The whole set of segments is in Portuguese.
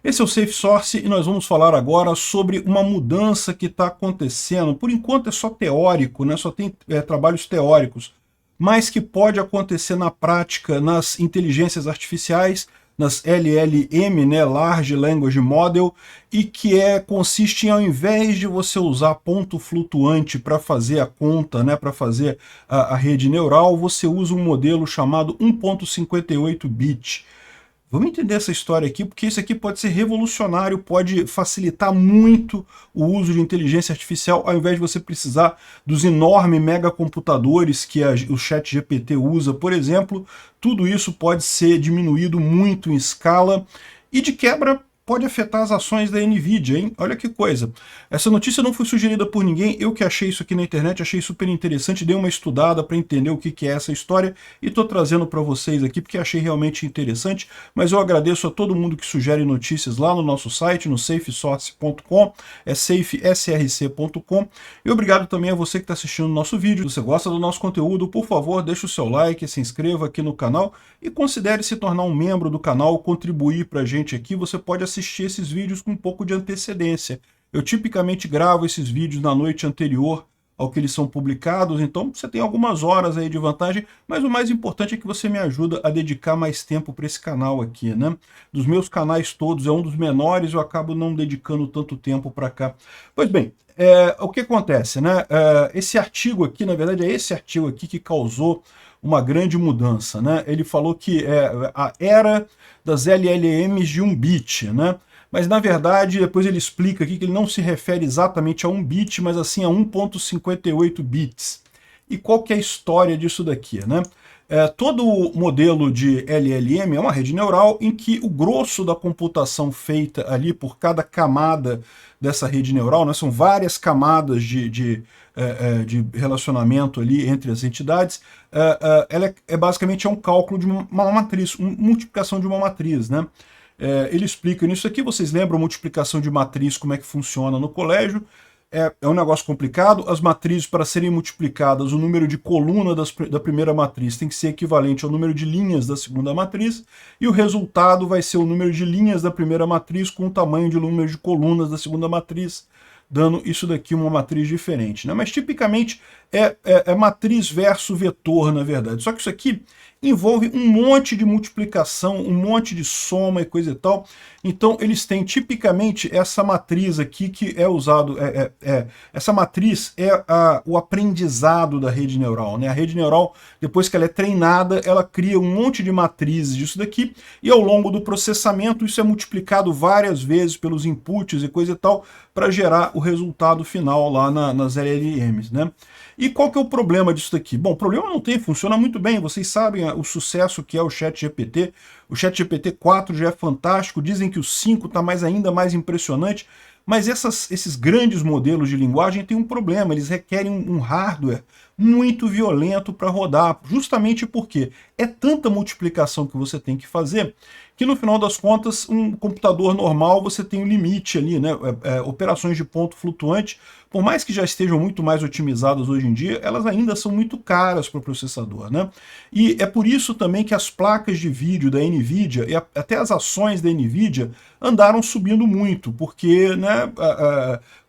Esse é o Safe Source e nós vamos falar agora sobre uma mudança que está acontecendo. Por enquanto é só teórico, né? Só tem trabalhos teóricos, mas que pode acontecer na prática nas inteligências artificiais, nas LLM, né, Large Language Model, e que consiste em, ao invés de você usar ponto flutuante para fazer a conta, né, para fazer a rede neural, você usa um modelo chamado 1.58 bit. Vamos entender essa história aqui, porque isso aqui pode ser revolucionário, pode facilitar muito o uso de inteligência artificial, ao invés de você precisar dos enormes megacomputadores que o ChatGPT usa, por exemplo. Tudo isso pode ser diminuído muito em escala e, de quebra, pode afetar as ações da NVIDIA, hein? Olha que coisa. Essa notícia não foi sugerida por ninguém, eu que achei isso aqui na internet, achei super interessante, dei uma estudada para entender o que é essa história e estou trazendo para vocês aqui porque achei realmente interessante, mas eu agradeço a todo mundo que sugere notícias lá no nosso site, no safesource.com, é safesrc.com, e obrigado também a você que está assistindo o nosso vídeo. Se você gosta do nosso conteúdo, por favor, deixe o seu like, se inscreva aqui no canal e considere se tornar um membro do canal, contribuir para a gente aqui. Você pode assistir esses vídeos com um pouco de antecedência. Eu tipicamente gravo esses vídeos na noite anterior ao que eles são publicados, então você tem algumas horas aí de vantagem, mas o mais importante é que você me ajuda a dedicar mais tempo para esse canal aqui, né? Dos meus canais todos, é um dos menores, eu acabo não dedicando tanto tempo para cá. Pois bem, o que acontece, né? Esse artigo aqui, na verdade, é esse artigo aqui que causou uma grande mudança, né? Ele falou que é a era das LLMs de 1 bit, né? Mas, na verdade, depois ele explica aqui que ele não se refere exatamente a 1 bit, mas assim a 1.58 bits. E qual que é a história disso daqui, né? Todo modelo de LLM é uma rede neural em que o grosso da computação feita ali por cada camada dessa rede neural, né, são várias camadas de relacionamento ali entre as entidades, ela basicamente um cálculo de uma matriz, uma multiplicação de uma matriz, né? Ele explica nisso aqui, vocês lembram multiplicação de matriz, como é que funciona no colégio? É um negócio complicado. As matrizes, para serem multiplicadas, o número de colunas da primeira matriz tem que ser equivalente ao número de linhas da segunda matriz, e o resultado vai ser o número de linhas da primeira matriz com o tamanho de número de colunas da segunda matriz, dando isso daqui uma matriz diferente, né? Mas tipicamente é matriz versus vetor, na verdade. Só que isso aqui envolve um monte de multiplicação, um monte de soma e coisa e tal. Então eles têm tipicamente essa matriz aqui que é usado, essa matriz é o aprendizado da rede neural, né? A rede neural, depois que ela é treinada, ela cria um monte de matrizes disso daqui, e ao longo do processamento isso é multiplicado várias vezes pelos inputs e coisa e tal, para gerar o resultado final lá nas LLMs, né? E qual que é o problema disso daqui? Bom, o problema não tem, funciona muito bem, vocês sabem o sucesso que é o ChatGPT. O ChatGPT 4 já é fantástico, dizem que o 5 está ainda mais impressionante, mas esses grandes modelos de linguagem têm um problema, eles requerem um hardware muito violento para rodar, justamente porque é tanta multiplicação que você tem que fazer, que no final das contas, um computador normal você tem um limite ali, né? Operações de ponto flutuante, por mais que já estejam muito mais otimizadas hoje em dia, elas ainda são muito caras para o processador, né? E é por isso também que as placas de vídeo da NVIDIA e até as ações da NVIDIA andaram subindo muito, porque, né,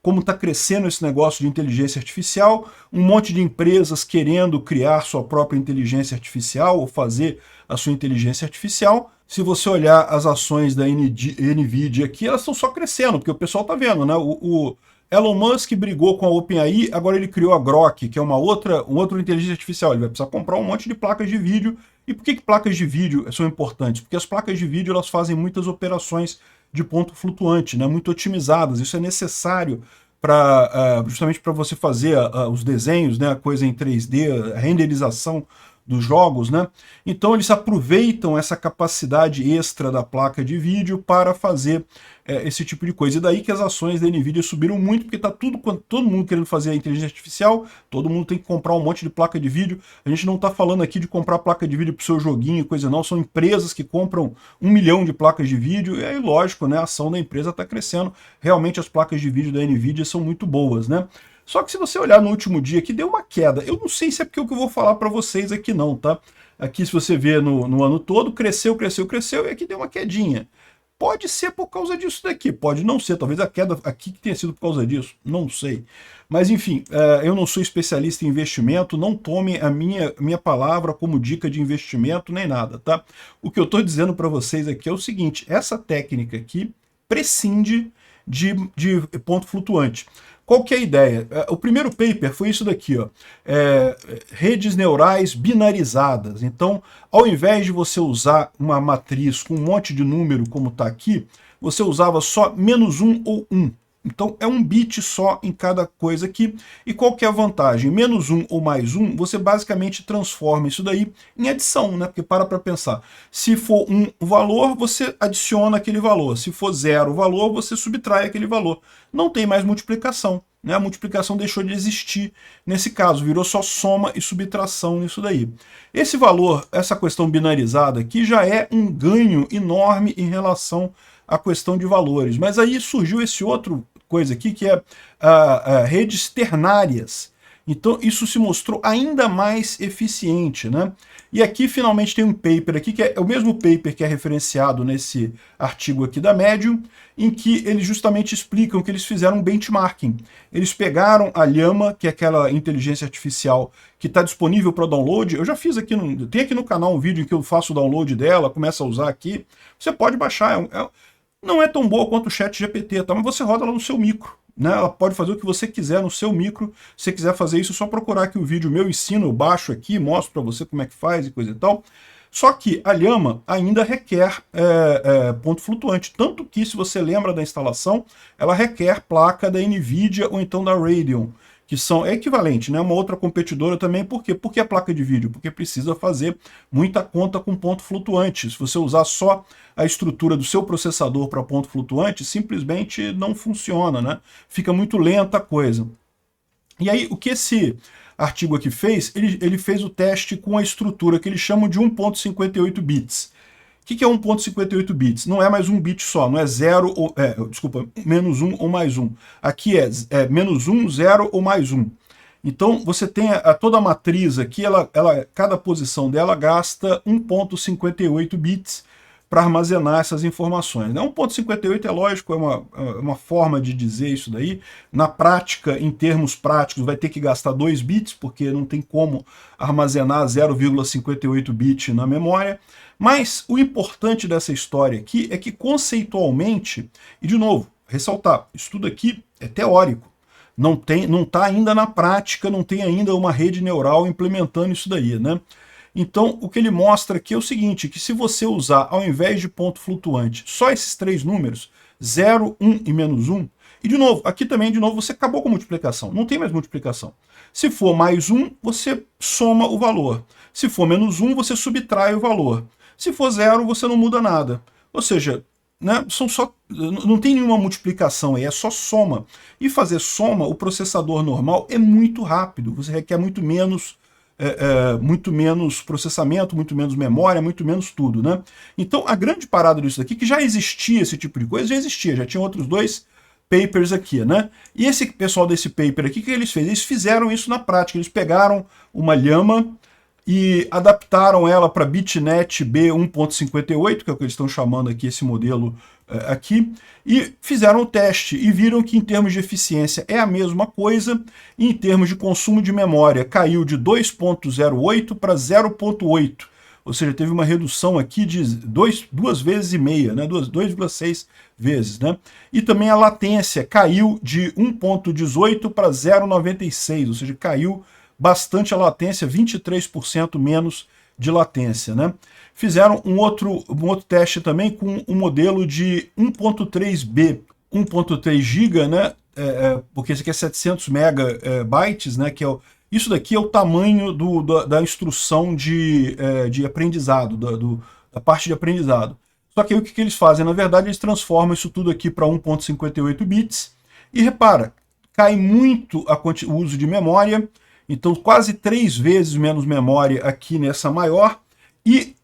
como está crescendo esse negócio de inteligência artificial, um monte de empresas querendo criar sua própria inteligência artificial ou fazer a sua inteligência artificial. Se você olhar as ações da NVIDIA aqui, elas estão só crescendo, porque o pessoal está vendo, né? O Elon Musk brigou com a OpenAI, agora ele criou a Grok, que é uma outra inteligência artificial. Ele vai precisar comprar um monte de placas de vídeo. E por que placas de vídeo são importantes? Porque as placas de vídeo elas fazem muitas operações de ponto flutuante, né, muito otimizadas. Isso é necessário justamente para você fazer os desenhos, né, a coisa em 3D, a renderização dos jogos, né? Então eles aproveitam essa capacidade extra da placa de vídeo para fazer esse tipo de coisa. E daí que as ações da NVIDIA subiram muito, porque está todo mundo querendo fazer a inteligência artificial, todo mundo tem que comprar um monte de placa de vídeo. A gente não está falando aqui de comprar placa de vídeo para o seu joguinho, coisa não, são empresas que compram 1 milhão de placas de vídeo, e aí lógico, né, a ação da empresa está crescendo. Realmente as placas de vídeo da NVIDIA são muito boas, né? Só que se você olhar no último dia aqui, deu uma queda. Eu não sei se é porque o que eu vou falar para vocês aqui não, tá? Aqui, se você ver no ano todo, cresceu, cresceu, cresceu, e aqui deu uma quedinha. Pode ser por causa disso daqui, pode não ser, talvez a queda aqui que tenha sido por causa disso, não sei. Mas enfim, eu não sou especialista em investimento, não tome a minha palavra como dica de investimento nem nada, tá? O que eu estou dizendo para vocês aqui é o seguinte, essa técnica aqui prescinde de ponto flutuante. Qual que é a ideia? O primeiro paper foi isso daqui, ó, redes neurais binarizadas. Então, ao invés de você usar uma matriz com um monte de número como está aqui, você usava só -1 ou 1. Então é um bit só em cada coisa aqui. E qual que é a vantagem? -1 ou +1, você basicamente transforma isso daí em adição, né? Porque para pensar. Se for 1 o valor, você adiciona aquele valor. Se for 0 o valor, você subtrai aquele valor. Não tem mais multiplicação, né? A multiplicação deixou de existir nesse caso, virou só soma e subtração nisso daí. Esse valor, essa questão binarizada aqui, já é um ganho enorme em relação à questão de valores. Mas aí surgiu esse outro coisa aqui, que é redes ternárias. Então isso se mostrou ainda mais eficiente, né? E aqui finalmente tem um paper aqui, que é o mesmo paper que é referenciado nesse artigo aqui da Medium, em que eles justamente explicam que eles fizeram um benchmarking. Eles pegaram a Llama, que é aquela inteligência artificial que está disponível para download. Eu já fiz aqui, tem aqui no canal um vídeo em que eu faço o download dela, começo a usar aqui. Você pode baixar, não é tão boa quanto o ChatGPT, tá? Mas você roda ela no seu micro, né? Ela pode fazer o que você quiser no seu micro. Se você quiser fazer isso, é só procurar aqui o vídeo meu, ensino, eu baixo aqui, mostro para você como é que faz e coisa e tal. Só que a Llama ainda requer ponto flutuante, tanto que, se você lembra da instalação, ela requer placa da NVIDIA ou então da Radeon, que é equivalente, né? Uma outra competidora também. Por quê? Porque a placa de vídeo, porque precisa fazer muita conta com ponto flutuante. Se você usar só a estrutura do seu processador para ponto flutuante, simplesmente não funciona, né? Fica muito lenta a coisa. E aí, o que esse artigo aqui fez? Ele fez o teste com a estrutura que eles chamam de 1.58 bits. O que é 1.58 bits? Não é mais um bit só, não é zero ou... desculpa, -1 ou +1. Aqui é -1, 0 ou +1. Então você tem toda a matriz aqui, cada posição dela gasta 1.58 bits para armazenar essas informações. 1.58 é lógico, é uma forma de dizer isso daí. Na prática, em termos práticos, vai ter que gastar 2 bits, porque não tem como armazenar 0,58 bit na memória. Mas o importante dessa história aqui é que, conceitualmente, e de novo, ressaltar, isso tudo aqui é teórico. Não está ainda na prática, não tem ainda uma rede neural implementando isso daí, né? Então, o que ele mostra aqui é o seguinte, que se você usar, ao invés de ponto flutuante, só esses 3 números, 0, 1 e -1, e de novo, aqui também, de novo, você acabou com a multiplicação, não tem mais multiplicação. Se for +1, você soma o valor. Se for -1, você subtrai o valor. Se for 0, você não muda nada. Ou seja, né, não tem nenhuma multiplicação aí, é só soma. E fazer soma, o processador normal é muito rápido, você requer muito menos processamento, muito menos memória, muito menos tudo, né? Então a grande parada disso daqui, que já existia esse tipo de coisa, já tinha outros 2 papers aqui, né? E esse pessoal desse paper aqui, o que eles fizeram? Eles fizeram isso na prática, eles pegaram uma Llama e adaptaram ela para BitNet B 1.58, que é o que eles estão chamando aqui, esse modelo aqui, e fizeram o teste e viram que, em termos de eficiência, é a mesma coisa, e em termos de consumo de memória, caiu de 2.08 para 0.8, ou seja, teve uma redução aqui de 2,5 vezes, né? 2,6 vezes, né? E também a latência caiu de 1.18 para 0.96, ou seja, caiu bastante a latência, 23% menos de latência, né? Fizeram um outro teste também com um modelo de 1.3B, 1.3 GB, né? Porque esse aqui é 700 megabytes, né? Isso daqui é o tamanho da instrução de aprendizado, da parte de aprendizado. Só que aí o que eles fazem? Na verdade, eles transformam isso tudo aqui para 1.58 bits e repara, cai muito o uso de memória. Então, quase 3 vezes menos memória aqui nessa maior e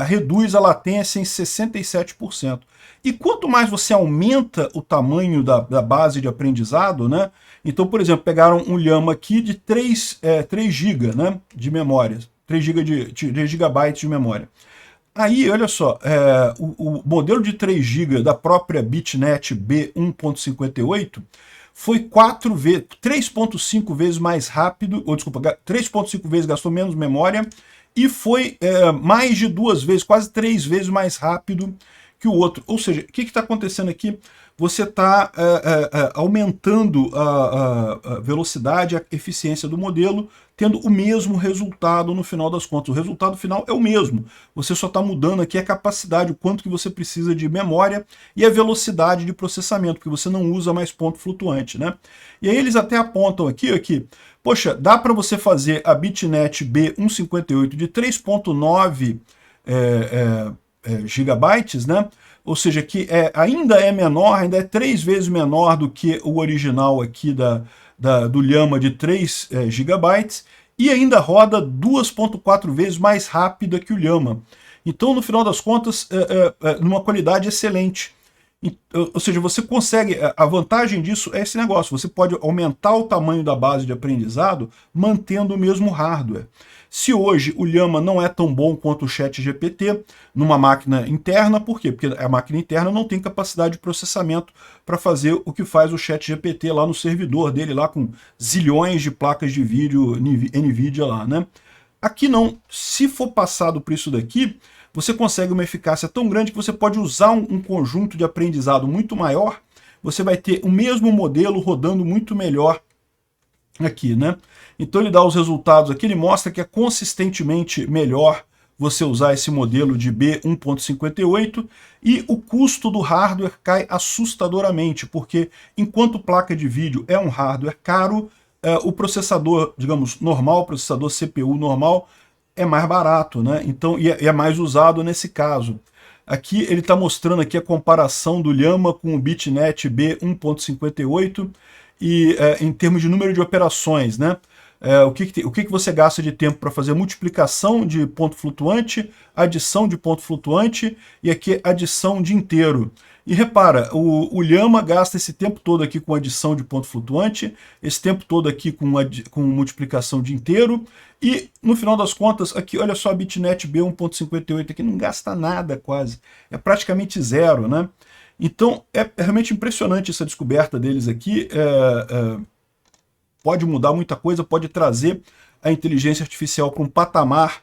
reduz a latência em 67%. E quanto mais você aumenta o tamanho da base de aprendizado, né? Então, por exemplo, pegaram um Llama aqui de 3 GB, né, de memória, 3 GB de memória. Aí, olha só, o modelo de 3 GB da própria BitNet B1.58 foi 3,5 vezes mais rápido, ou desculpa, 3,5 vezes gastou menos memória, e foi mais de 2 vezes, quase 3 vezes mais rápido que o outro. Ou seja, o que está acontecendo aqui? Você está aumentando a velocidade, a eficiência do modelo, tendo o mesmo resultado no final das contas. O resultado final é o mesmo. Você só está mudando aqui a capacidade, o quanto que você precisa de memória e a velocidade de processamento, porque você não usa mais ponto flutuante, né? E aí eles até apontam aqui, poxa, dá para você fazer a BitNet B158 de 3.9 gigabytes, né? Ou seja, que ainda é menor, ainda é 3 vezes menor do que o original aqui do Llama de 3 GB, e ainda roda 2,4 vezes mais rápida que o Llama. Então, no final das contas, numa qualidade excelente. Ou seja, você consegue, a vantagem disso é esse negócio, você pode aumentar o tamanho da base de aprendizado mantendo o mesmo hardware. Se hoje o Llama não é tão bom quanto o ChatGPT numa máquina interna, por quê? Porque a máquina interna não tem capacidade de processamento para fazer o que faz o ChatGPT lá no servidor dele, lá com zilhões de placas de vídeo NVIDIA lá, né? Aqui não, se for passado por isso daqui, você consegue uma eficácia tão grande que você pode usar um conjunto de aprendizado muito maior, você vai ter o mesmo modelo rodando muito melhor aqui, né? Então ele dá os resultados aqui, ele mostra que é consistentemente melhor você usar esse modelo de B1.58 e o custo do hardware cai assustadoramente, porque enquanto placa de vídeo é um hardware caro, o processador, digamos, normal, o processador CPU normal, é mais barato, né? Então, e é mais usado nesse caso. Aqui ele está mostrando aqui a comparação do Llama com o BitNet B1.58 e em termos de número de operações, né? O que você gasta de tempo para fazer multiplicação de ponto flutuante, adição de ponto flutuante e aqui adição de inteiro. E repara, o Llama gasta esse tempo todo aqui com adição de ponto flutuante, esse tempo todo aqui com multiplicação de inteiro, e no final das contas, aqui olha só a BitNet B1.58 aqui não gasta nada quase, é praticamente zero, né? Então é realmente impressionante essa descoberta deles aqui, pode mudar muita coisa, pode trazer a inteligência artificial para um patamar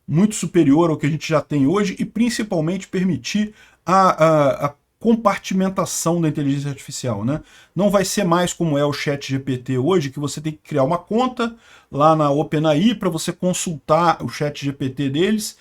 muito superior ao que a gente já tem hoje e principalmente permitir a compartimentação da inteligência artificial, né? Não vai ser mais como é o ChatGPT hoje, que você tem que criar uma conta lá na OpenAI para você consultar o ChatGPT deles,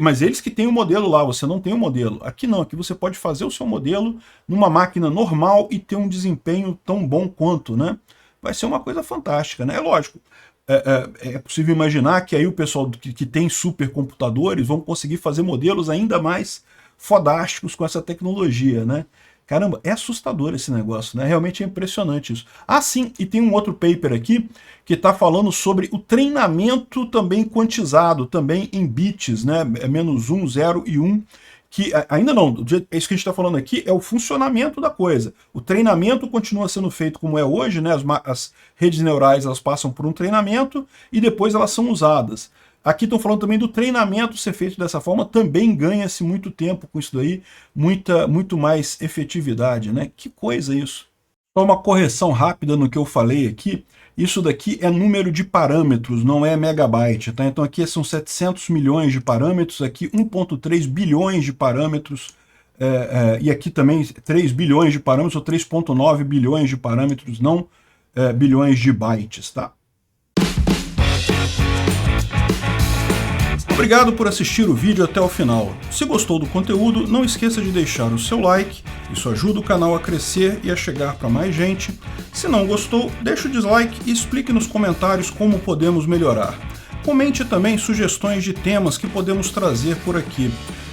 mas eles que têm o modelo lá, você não tem o modelo. Aqui não, aqui você pode fazer o seu modelo numa máquina normal e ter um desempenho tão bom quanto, né? Vai ser uma coisa fantástica, né? É lógico, é possível imaginar que aí o pessoal que tem supercomputadores vão conseguir fazer modelos ainda mais fodásticos com essa tecnologia, né? Caramba, é assustador esse negócio, né? Realmente é impressionante isso. Ah, sim, e tem um outro paper aqui que está falando sobre o treinamento também quantizado, também em bits, né? -1, 0 e 1, que ainda não, isso que a gente está falando aqui é o funcionamento da coisa. O treinamento continua sendo feito como é hoje, né? As redes neurais elas passam por um treinamento e depois elas são usadas. Aqui estão falando também do treinamento ser feito dessa forma, também ganha-se muito tempo com isso daí, muito mais efetividade, né? Que coisa isso. Só uma correção rápida no que eu falei aqui, isso daqui é número de parâmetros, não é megabyte, tá? Então aqui são 700 milhões de parâmetros, aqui 1,3 bilhões de parâmetros, e aqui também 3 bilhões de parâmetros, ou 3,9 bilhões de parâmetros, não bilhões de bytes, tá? Obrigado por assistir o vídeo até o final. Se gostou do conteúdo, não esqueça de deixar o seu like, isso ajuda o canal a crescer e a chegar para mais gente. Se não gostou, deixe o dislike e explique nos comentários como podemos melhorar. Comente também sugestões de temas que podemos trazer por aqui.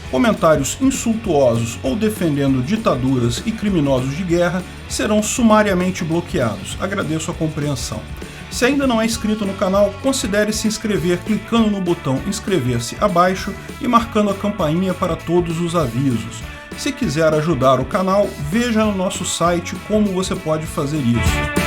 Comentários insultuosos ou defendendo ditaduras e criminosos de guerra serão sumariamente bloqueados. Agradeço a compreensão. Se ainda não é inscrito no canal, considere se inscrever clicando no botão inscrever-se abaixo e marcando a campainha para todos os avisos. Se quiser ajudar o canal, veja no nosso site como você pode fazer isso.